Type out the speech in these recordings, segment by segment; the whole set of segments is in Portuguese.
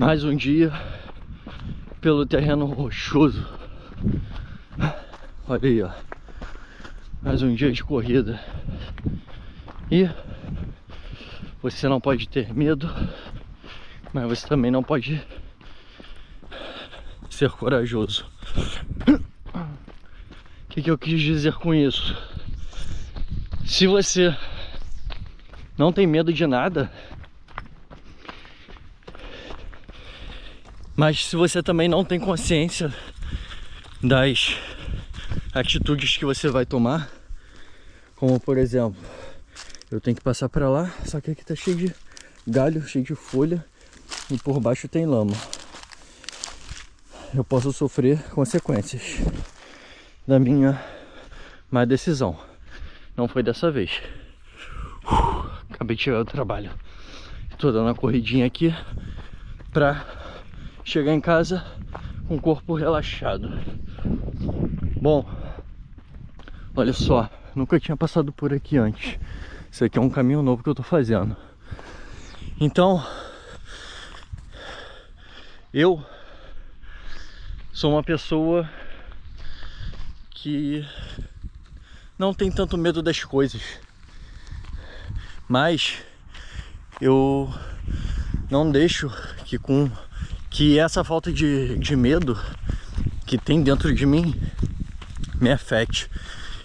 Mais um dia pelo terreno rochoso. Olha aí, ó. Mais um dia de corrida. E você não pode ter medo, mas você também não pode ser corajoso. O que eu quis dizer com isso? Se você não tem medo de nada, mas se você também não tem consciência das atitudes que você vai tomar, como por exemplo, eu tenho que passar pra lá, só que aqui tá cheio de galho, cheio de folha e por baixo tem lama. Eu posso sofrer consequências da minha má decisão. Não foi dessa vez. Acabei de chegar do trabalho. Tô dando uma corridinha aqui pra chegar em casa com o corpo relaxado. Bom, olha só, nunca tinha passado por aqui antes. Isso aqui é um caminho novo que eu tô fazendo. Então, eu sou uma pessoa que não tem tanto medo das coisas, mas eu não deixo que essa falta de medo que tem dentro de mim me afete.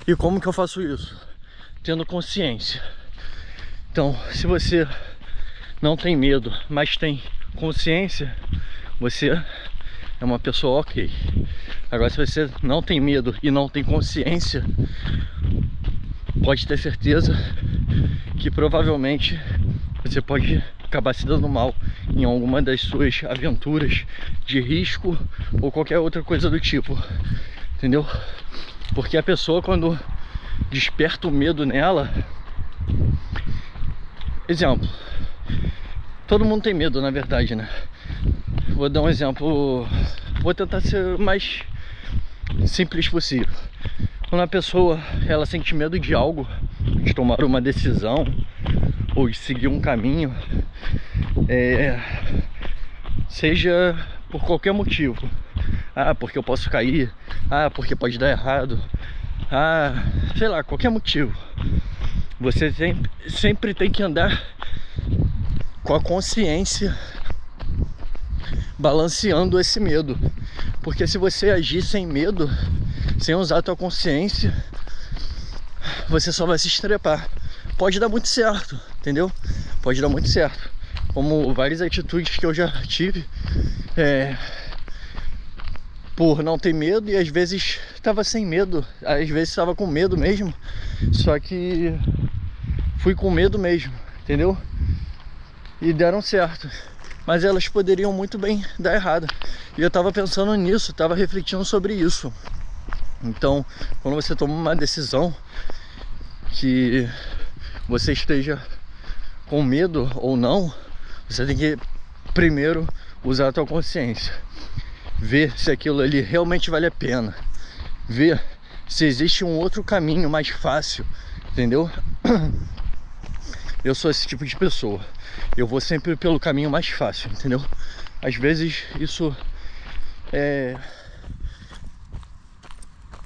E como que eu faço isso? Tendo consciência. Então, se você não tem medo, mas tem consciência, você é uma pessoa ok. Agora, se você não tem medo e não tem consciência, pode ter certeza que provavelmente você pode acabar se dando mal em alguma das suas aventuras de risco ou qualquer outra coisa do tipo, entendeu? Porque a pessoa, quando desperta o medo nela, exemplo, todo mundo tem medo, na verdade, né? Vou dar um exemplo, vou tentar ser o mais simples possível. Quando a pessoa, ela sente medo de algo, de tomar uma decisão ou de seguir um caminho, seja por qualquer motivo. Ah, porque eu posso cair. Ah, porque pode dar errado. Ah, sei lá, qualquer motivo. Você sempre tem que andar com a consciência balanceando esse medo. Porque se você agir sem medo, sem usar a tua consciência, você só vai se estrepar. Pode dar muito certo, entendeu? Pode dar muito certo. Como várias atitudes que eu já tive, por não ter medo, e às vezes estava sem medo, às vezes estava com medo mesmo, só que fui com medo mesmo, entendeu? E deram certo. Mas elas poderiam muito bem dar errado. E eu tava pensando nisso, tava refletindo sobre isso. Então, quando você toma uma decisão que você esteja com medo ou não, você tem que primeiro usar a tua consciência. Ver se aquilo ali realmente vale a pena. Ver se existe um outro caminho mais fácil, entendeu? Eu sou esse tipo de pessoa. Eu vou sempre pelo caminho mais fácil, entendeu? Às vezes isso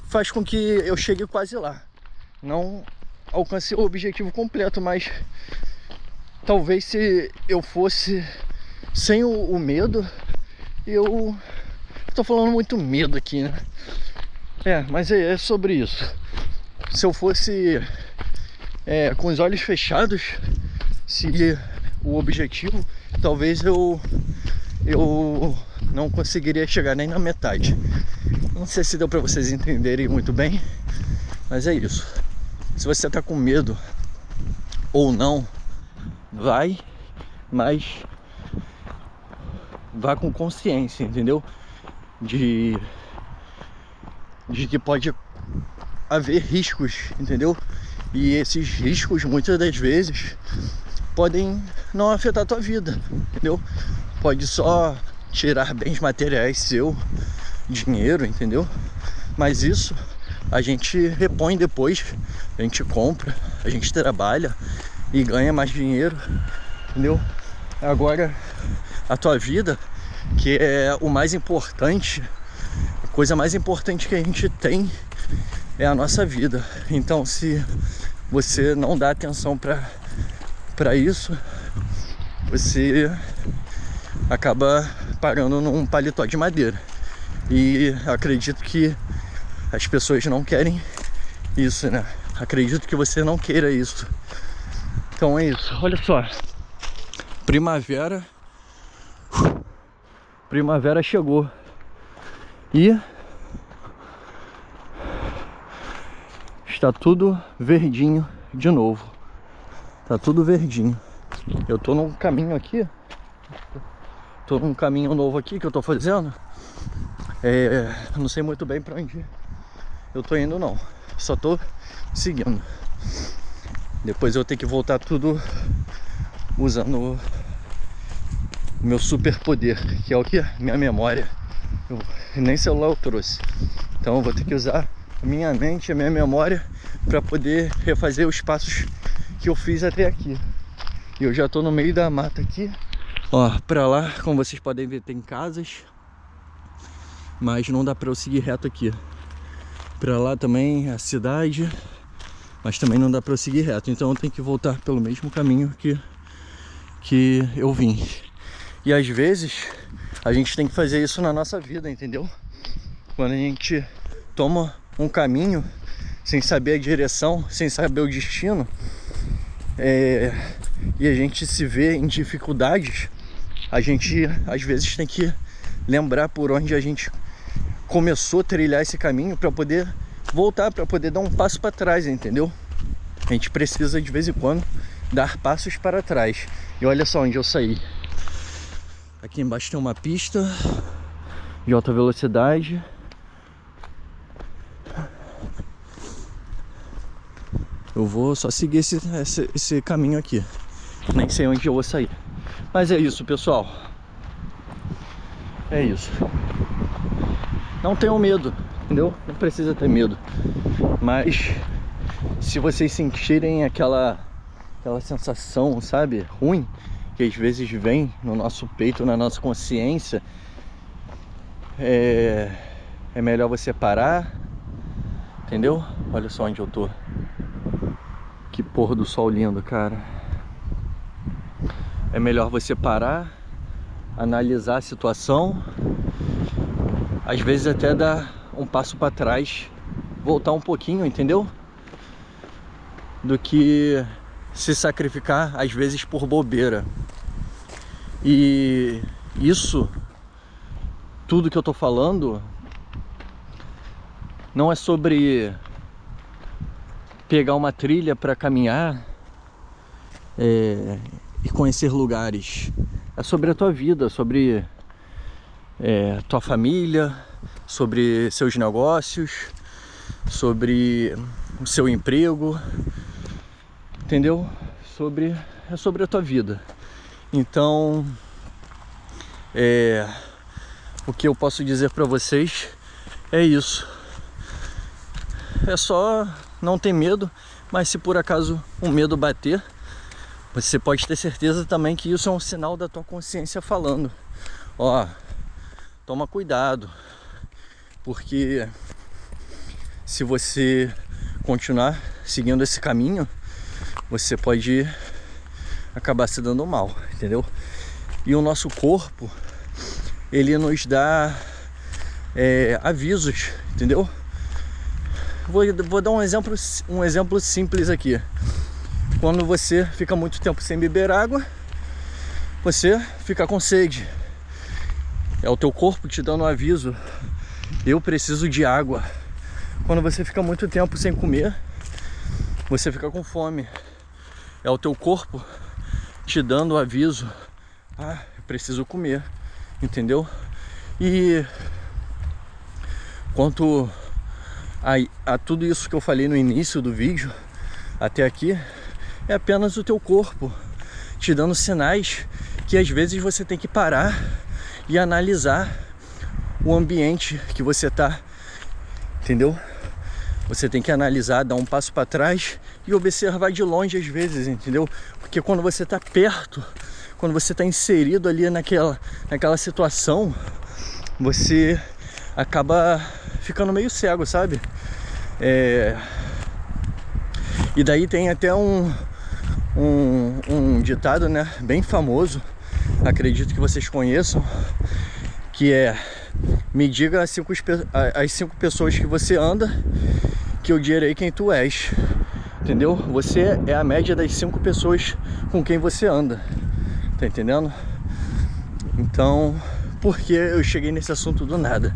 faz com que eu chegue quase lá. Não alcance o objetivo completo, mas talvez se eu fosse sem o medo, eu tô falando muito medo aqui, né? Mas é sobre isso. Se eu fosse com os olhos fechados, se o objetivo, talvez eu não conseguiria chegar nem na metade. Não sei se deu pra vocês entenderem muito bem, mas é isso. Se você tá com medo ou não, vai, mas vá com consciência, entendeu? De que pode haver riscos, entendeu? E esses riscos, muitas das vezes, podem não afetar a tua vida, entendeu? Pode só tirar bens materiais seu, dinheiro, entendeu? Mas isso a gente repõe depois, a gente compra, a gente trabalha e ganha mais dinheiro, entendeu? Agora, a tua vida que é o mais importante, a coisa mais importante que a gente tem é a nossa vida. Então, se você não dá atenção para isso, você acaba parando num paletó de madeira. E acredito que as pessoas não querem isso, né? Acredito que você não queira isso. Então é isso. Olha só. Primavera chegou. E está tudo verdinho de novo. Tá tudo verdinho. Eu tô num caminho aqui. Tô num caminho novo aqui que eu tô fazendo. Não sei muito bem pra onde eu tô indo não. Só tô seguindo. Depois eu tenho que voltar tudo usando o meu super poder, que é o que? Minha memória. Nem celular eu trouxe. Então eu vou ter que usar a minha mente, a minha memória, para poder refazer os passos que eu fiz até aqui. E eu já tô no meio da mata aqui. Ó, pra lá, como vocês podem ver, tem casas, mas não dá pra eu seguir reto aqui. Pra lá também é a cidade, mas também não dá pra eu seguir reto. Então eu tenho que voltar pelo mesmo caminho que eu vim. E às vezes a gente tem que fazer isso na nossa vida, entendeu? Quando a gente toma um caminho sem saber a direção, sem saber o destino, e a gente se vê em dificuldades, a gente às vezes tem que lembrar por onde a gente começou a trilhar esse caminho para poder voltar, para poder dar um passo para trás, entendeu? A gente precisa de vez em quando dar passos para trás. E olha só onde eu saí. Aqui embaixo tem uma pista de alta velocidade. Eu vou só seguir esse caminho aqui. Nem sei onde eu vou sair. Mas é isso, pessoal. É isso. Não tenham medo, entendeu? Não precisa ter medo. Mas se vocês sentirem aquela sensação, sabe, ruim, que às vezes vem no nosso peito, na nossa consciência, é melhor você parar, entendeu? Olha só onde eu tô. Que pôr do sol lindo, cara. É melhor você parar, analisar a situação, às vezes até dar um passo para trás, voltar um pouquinho, entendeu? Do que se sacrificar às vezes por bobeira. E isso, tudo que eu tô falando, não é sobre pegar uma trilha para caminhar e conhecer lugares. É sobre a tua vida, sobre tua família, sobre seus negócios, sobre o seu emprego, entendeu? É sobre a tua vida. Então, o que eu posso dizer para vocês é isso. É só não ter medo, mas se por acaso o medo bater, você pode ter certeza também que isso é um sinal da tua consciência falando: ó, toma cuidado, porque se você continuar seguindo esse caminho, você pode acabar se dando mal, entendeu? E o nosso corpo, ele nos dá avisos, entendeu? Vou dar um exemplo simples aqui. Quando você fica muito tempo sem beber água, você fica com sede. É o teu corpo te dando um aviso: eu preciso de água. Quando você fica muito tempo sem comer, você fica com fome. É o teu corpo te dando o aviso: ah, eu preciso comer, entendeu? E quanto a tudo isso que eu falei no início do vídeo até aqui, é apenas o teu corpo te dando sinais que às vezes você tem que parar e analisar o ambiente que você tá, entendeu? Você tem que analisar, dar um passo para trás e observar de longe às vezes, entendeu? Porque quando você tá perto, quando você está inserido ali naquela situação, você acaba ficando meio cego, sabe? E daí tem até um ditado, né, bem famoso, acredito que vocês conheçam, que é: me diga as 5 pessoas que você anda, que eu direi quem tu és. Entendeu? Você é a média das 5 pessoas com quem você anda. Tá entendendo? Então, por que eu cheguei nesse assunto do nada?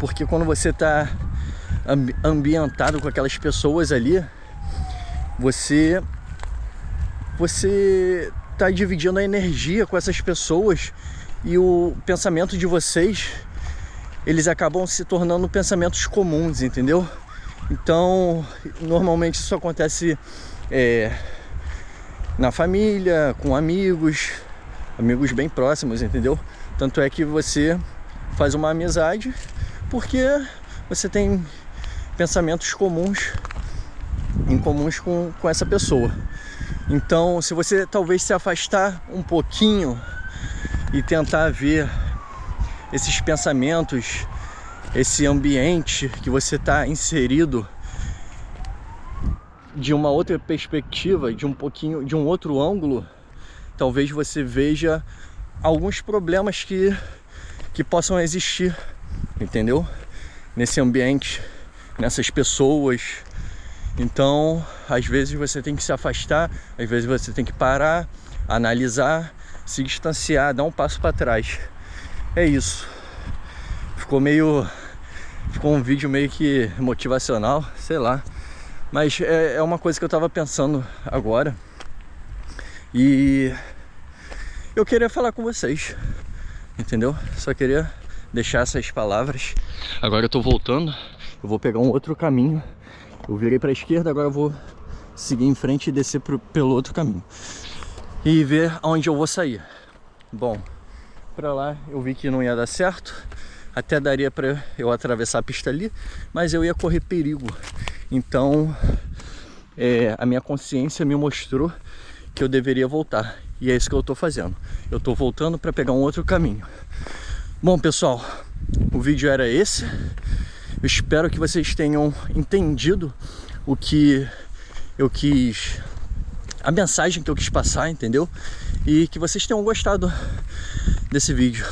Porque quando você tá ambientado com aquelas pessoas ali, você tá dividindo a energia com essas pessoas, e o pensamento de vocês, eles acabam se tornando pensamentos comuns, entendeu? Então, normalmente isso acontece na família, com amigos bem próximos, entendeu? Tanto é que você faz uma amizade porque você tem pensamentos incomuns com essa pessoa. Então, se você talvez se afastar um pouquinho e tentar ver esses pensamentos, esse ambiente que você está inserido de uma outra perspectiva, de um outro ângulo, talvez você veja alguns problemas que possam existir, entendeu? Nesse ambiente, nessas pessoas. Então, às vezes você tem que se afastar, às vezes você tem que parar, analisar, se distanciar, dar um passo para trás. É isso. Ficou um vídeo meio que motivacional, sei lá. Mas é uma coisa que eu tava pensando agora. E eu queria falar com vocês, entendeu? Só queria deixar essas palavras. Agora eu tô voltando, eu vou pegar um outro caminho. Eu virei pra esquerda, agora eu vou seguir em frente e descer pelo outro caminho. E ver aonde eu vou sair. Bom, pra lá eu vi que não ia dar certo. Até daria pra eu atravessar a pista ali, mas eu ia correr perigo. Então, a minha consciência me mostrou que eu deveria voltar. E é isso que eu tô fazendo. Eu tô voltando para pegar um outro caminho. Bom, pessoal, o vídeo era esse. Eu espero que vocês tenham entendido o que eu quis, a mensagem que eu quis passar, entendeu? E que vocês tenham gostado desse vídeo.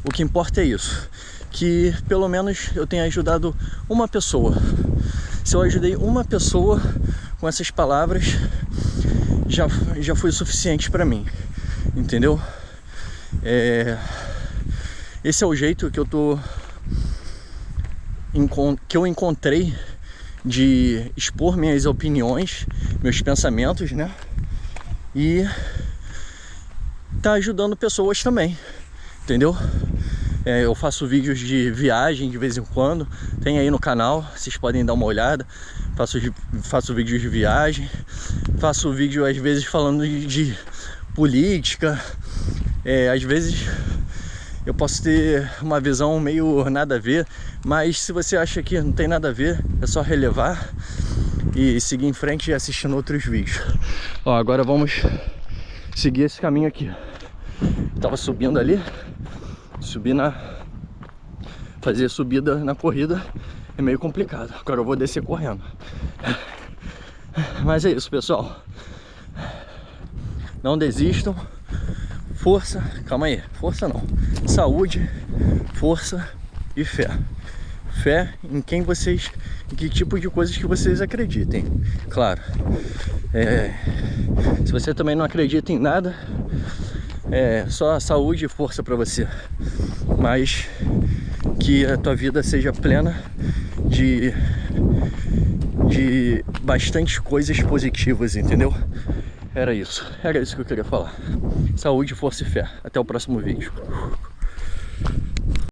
O que importa é isso, que pelo menos eu tenha ajudado uma pessoa. Se eu ajudei uma pessoa com essas palavras, já foi o suficiente para mim, entendeu? Esse é o jeito que eu encontrei de expor minhas opiniões, meus pensamentos, né? E tá ajudando pessoas também, entendeu? Eu faço vídeos de viagem de vez em quando, tem aí no canal, vocês podem dar uma olhada. Faço vídeos de viagem, faço vídeo às vezes falando de política. Às vezes eu posso ter uma visão meio nada a ver, mas se você acha que não tem nada a ver, é só relevar e seguir em frente e assistindo outros vídeos. Ó, agora vamos seguir esse caminho aqui. Tava subindo ali, fazer subida na corrida é meio complicado. Agora eu vou descer correndo. Mas é isso, pessoal. Não desistam. Força, calma aí, força não. Saúde, força e fé. Fé em quem vocês, em que tipo de coisas que vocês acreditem. Claro. Se você também não acredita em nada, só saúde e força pra você. Mas que a tua vida seja plena de bastante coisas positivas, entendeu? Era isso que eu queria falar. Saúde, força e fé. Até o próximo vídeo.